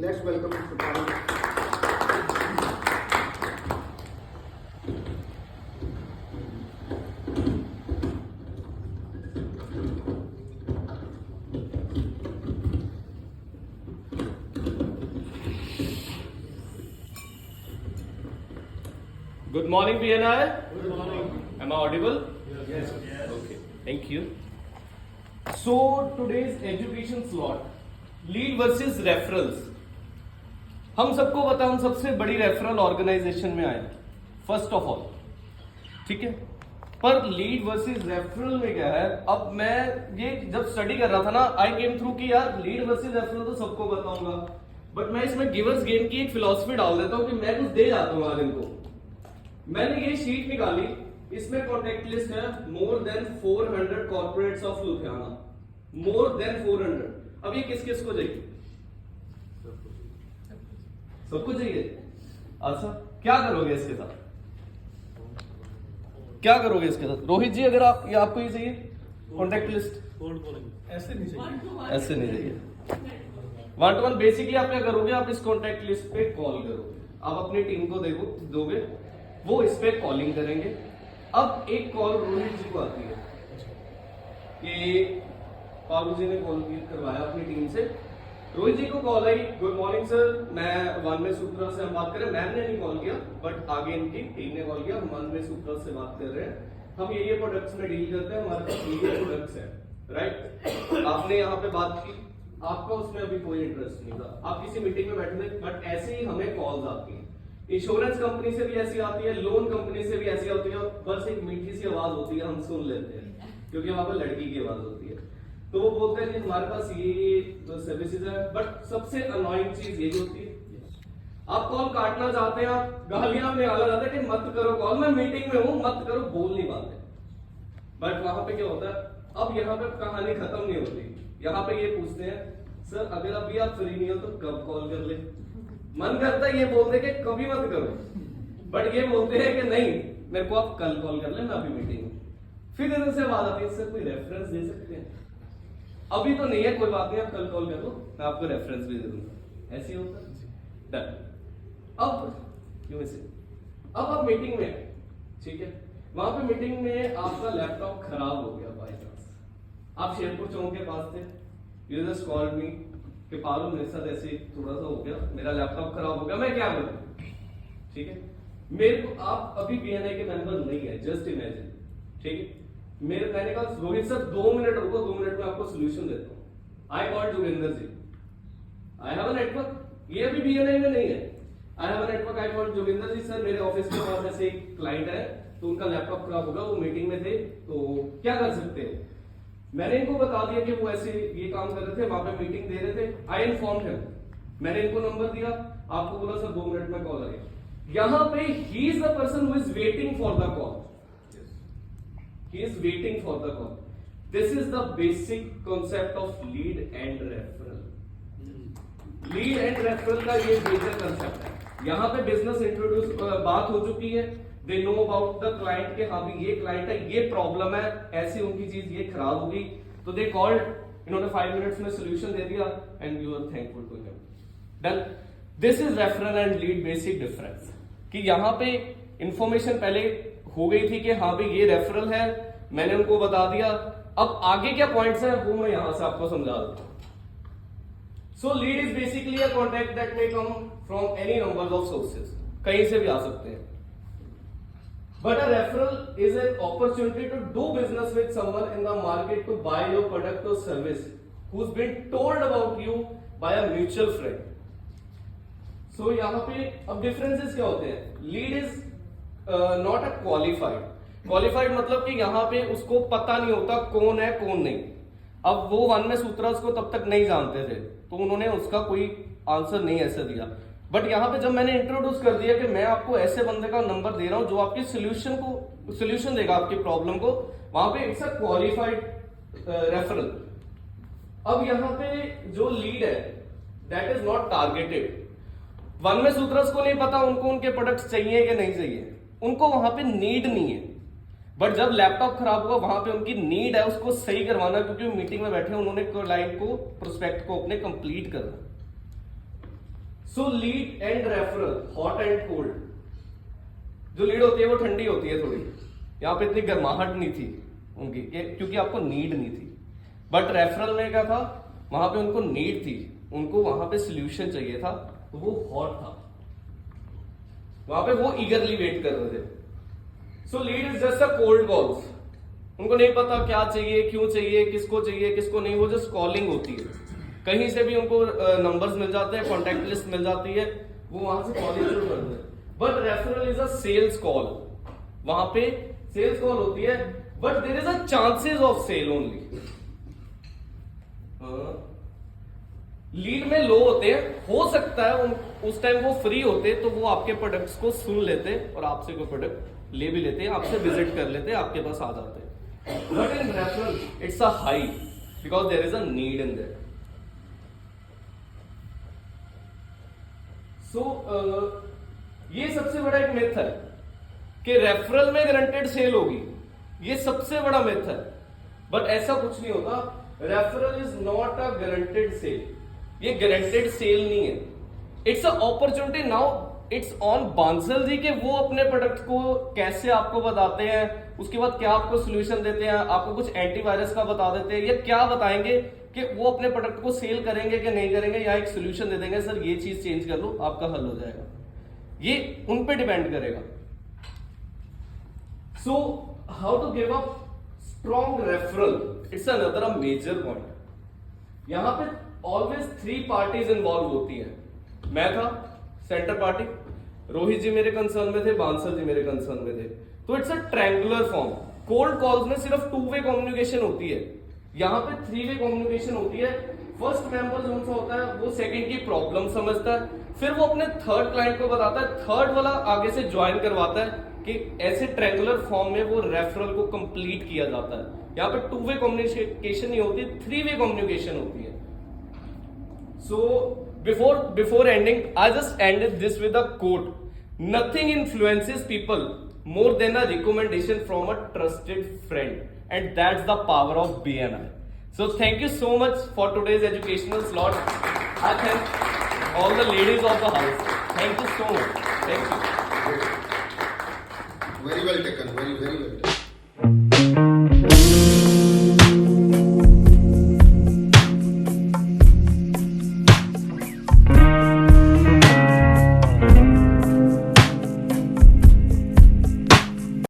Let's welcome Mr. Parul. Good morning, BNI. Good morning. Am I audible? Yes. Okay. Thank you. So today's education slot, lead versus referrals. हम सबको पता, हम सबसे बड़ी referral organisation में आए first of all, ठीक है। पर लीड वर्सेस रेफरल में क्या है, अब मैं ये जब स्टडी कर रहा था ना, आई केम थ्रू कि यार लीड वर्सेस रेफरल तो सबको बताऊंगा, बट मैं इसमें गिवर्स गेन की एक फिलॉसफी डाल देता हूं कि मैं कुछ दे जाता हूं आज इनको। मैंने ये शीट निकाली, इसमें कॉन्टेक्ट लिस्ट है more than 400 corporates of Ludhiana, more than 400। अब ये किस किस को चाहिए? सबको चाहिए। अच्छा, क्या करोगे इसके साथ? क्या करोगे इसके साथ? रोहित जी, अगर आप ये आपको ये चाहिए कॉन्टेक्ट लिस्ट, ऐसे नहीं चाहिए। ऐसे नहीं चाहिए। 1 to 1 बेसिकली आप क्या करोगे, आप इस कॉन्टेक्ट लिस्ट पे कॉल करोगे, आप अपनी टीम को दोगे, वो इस पे कॉलिंग करेंगे। अब एक कॉल रोहित जी को आती है कि पारू जी ने कॉल करवाया अपनी टीम से, रोहित जी को कॉल आई, गुड मॉर्निंग सर, मैं वनवे सुप्रा से हम बात कर रहे हैं। मैम ने नहीं कॉल किया, बट आगे इनकी टीम ने कॉल किया, हम वनवे सुप्रा से बात कर रहे हैं, हम ये प्रोडक्ट्स में डील करते हैं, हमारे पास ये प्रोडक्ट्स है, राइट। आपने यहाँ पे बात की, आपका उसमें अभी कोई इंटरेस्ट नहीं था, आप किसी मीटिंग में बैठे थे, बट ऐसे ही हमें कॉल्स आती है, इंश्योरेंस कंपनी से भी ऐसी आती है, लोन कंपनी से भी ऐसी होती है, बस एक मीठी सी आवाज होती है, हम सुन लेते हैं क्योंकि वहां पर लड़की की आवाज होती है, तो वो बोलते हैं कि हमारे पास ये तो सर्विसेज है। बट सबसे अनोइंग चीज यही होती है, आप कॉल काटना चाहते हैं, आप गालियां में आना चाहते हैं कि मत करो कॉल, मैं मीटिंग में हूं, मत करो, बोल नहीं पाते। बट वहां पे क्या होता है, अब यहाँ पे कहानी खत्म नहीं होती, यहाँ पे ये पूछते हैं सर अगर अभी आप फ्री नहीं हो तो कब कॉल कर ले। मन करता है ये बोलते कि कभी मत करो, बट ये बोलते हैं कि नहीं मेरे को आप कल कॉल कर ले, मैं अभी मीटिंग हूं। फिर इधर से बात आती है, सर कोई रेफरेंस दे सकते हैं? अभी तो नहीं है, कोई बात नहीं, आप कल कॉल कर दो, मैं आपको रेफरेंस भी दे दूंगा। ऐसे ही होता है डन। अब क्यों ऐसे, अब आप मीटिंग में, ठीक है, वहां पे मीटिंग में आपका लैपटॉप खराब हो गया बाय चांस, आप शेरपुर चौक के पास थे, यू जस्ट कॉल्ड मी कि पारू मेरे साथ ऐसे थोड़ा सा हो गया, मेरा लैपटॉप खराब हो गया, मैं क्या करूं, ठीक है। मेरे को, आप अभी बीएनआई के मेंबर नहीं है, जस्ट इमेजिन, ठीक है। मैंने कहा रोहित सर 2 मिनट रुको, 2 मिनट में आपको सोल्यूशन देता हूं। I called Joginder ji, I have a network, ये अभी बीएनआई में नहीं है, I have a network, I called Joginder ji, sir मेरे ऑफिस के पास ऐसे एक क्लाइंट है, तो उनका लैपटॉप खराब होगा, वो मीटिंग में थे, तो क्या कर सकते हैं? मैंने इनको बता दिया कि वो ऐसे ये काम कर रहे थे, वहां पे मीटिंग दे रहे थे, आई इन्फॉर्म हिम, मैंने इनको नंबर दिया, आपको बोला सर 2 मिनट में कॉल आएगा। यहां पे he is the person who is waiting for the call, he is waiting for the call. This is the basic concept of lead and referral. Lead and referral का ये basic concept है। यहाँ पे business introduce बात हो चुकी है, they know about the client के, हाँ भी ये क्लाइंट है, ये प्रॉब्लम है, ऐसी उनकी चीज ये खराब होगी, तो दे कॉल्ड, इन्होंने 5 मिनट्स में सोल्यूशन दे दिया and you are thankful to him. Done. This is referral and lead basic difference, कि यहाँ पे इंफॉर्मेशन पहले हो गई थी कि हाँ भाई ये रेफरल है, मैंने उनको बता दिया, अब आगे क्या पॉइंट्स है वो मैं यहां से आपको समझा देता हूं। So lead is basically a contact that may come from any number of sources, कहीं से भी आ सकते हैं। But a referral is an opportunity to do business with someone in the market to buy your product और service who is been told about you by a mutual friend. So यहां पे अब डिफरेंसेस क्या होते हैं, lead is not a qualified मतलब कि यहां पे उसको पता नहीं होता कौन है कौन नहीं। अब वो वन में सूत्रस को तब तक नहीं जानते थे, तो उन्होंने उसका कोई आंसर नहीं ऐसा दिया, बट यहां पे जब मैंने इंट्रोड्यूस कर दिया कि मैं आपको ऐसे बंदे का नंबर दे रहा हूं जो आपके सोल्यूशन देगा आपकी प्रॉब्लम को, वहां पे इट्स अ क्वालिफाइड रेफरल। अब यहां पे जो लीड है that is not targeted, one में सूत्रस को नहीं पता उनको उनके प्रोडक्ट्स चाहिए कि नहीं चाहिए, उनको वहां पे नीड नहीं है, बट जब लैपटॉप खराब हुआ वहां पे उनकी नीड है उसको सही करवाना, क्योंकि मीटिंग में बैठे उन्होंने क्लाइंट को, प्रोस्पेक्ट को अपने कंप्लीट करना। सो lead and referral, hot and cold. जो लीड होती है वो ठंडी होती है थोड़ी, यहाँ पे इतनी गर्माहट नहीं थी उनकी, क्योंकि आपको नीड नहीं थी। बट रेफरल में क्या था, वहां पे उनको नीड थी, उनको वहां पे सोल्यूशन चाहिए था, तो वो हॉट था, वहां पे वो ईगरली वेट कर रहे थे। सो lead is just a cold calls, उनको नहीं पता क्या चाहिए, क्यों चाहिए, किसको नहीं, वो जस्ट कॉलिंग होती है। कहीं से भी उनको नंबर्स मिल जाते हैं, कॉन्टैक्ट लिस्ट मिल जाती है, वो वहां से कॉलिंग शुरू करते हैं। But referral is a sales call, वहां पे सेल्स कॉल होती है, but there is a chances of sale only. Lead में लो होते हैं, हो सकता है उस टाइम वो फ्री होते तो वो आपके प्रोडक्ट्स को सुन लेते और आपसे कोई प्रोडक्ट ले भी लेते, आपसे विजिट कर लेते, आपके पास आ जाते। But in referral it's a high, because there is a need in that. So ये सबसे बड़ा एक मिथ है कि रेफरल में गारंटेड सेल होगी, ये सबसे बड़ा मिथ है। बट ऐसा कुछ नहीं होता, referral is not a guaranteed sale, ये गारंटेड सेल नहीं है, it's a opportunity. Now it's on Bansal ji के वो अपने प्रोडक्ट को कैसे आपको बताते हैं, उसके बाद क्या आपको सोल्यूशन देते हैं, आपको कुछ एंटीवायरस का बता देते हैं, या क्या बताएंगे कि वो अपने प्रोडक्ट को सेल करेंगे कि नहीं करेंगे, या एक सोल्यूशन दे देंगे, सर ये चीज चेंज कर लो आपका हल हो जाएगा। ये उन पे डिपेंड करेगा। So how to give a strong referral, it's another a major point. यहां पे ऑलवेज 3 पार्टीज इन्वॉल्व होती है। मैं था सेंटर पार्टी, रोहित जी मेरे कंसर्न में थे, बांसल जी मेरे कंसर्न में थे, तो it's a triangular form. Cold calls में सिर्फ 2 वे कम्युनिकेशन होती है, यहां पे 3 वे कम्युनिकेशन होती है। फर्स्ट मेंबर जो सा होता है वो सेकंड की प्रॉब्लम समझता है, फिर वो अपने थर्ड क्लाइंट को बताता है, थर्ड वाला आगे से ज्वाइन करवाता है कि ऐसे ट्रायंगुलर फॉर्म में वो रेफरल को कंप्लीट किया जाता है। यहाँ पे 2 वे कम्युनिकेशन नहीं होती, 3 वे कम्युनिकेशन होती है। सो before ending, I just ended this with a quote: nothing influences people more than a recommendation from a trusted friend, and that's the power of BNI. So thank you so much for today's educational slot. I thank all the ladies of the house. Thank you so much. Thank you. Very well taken. Very well taken.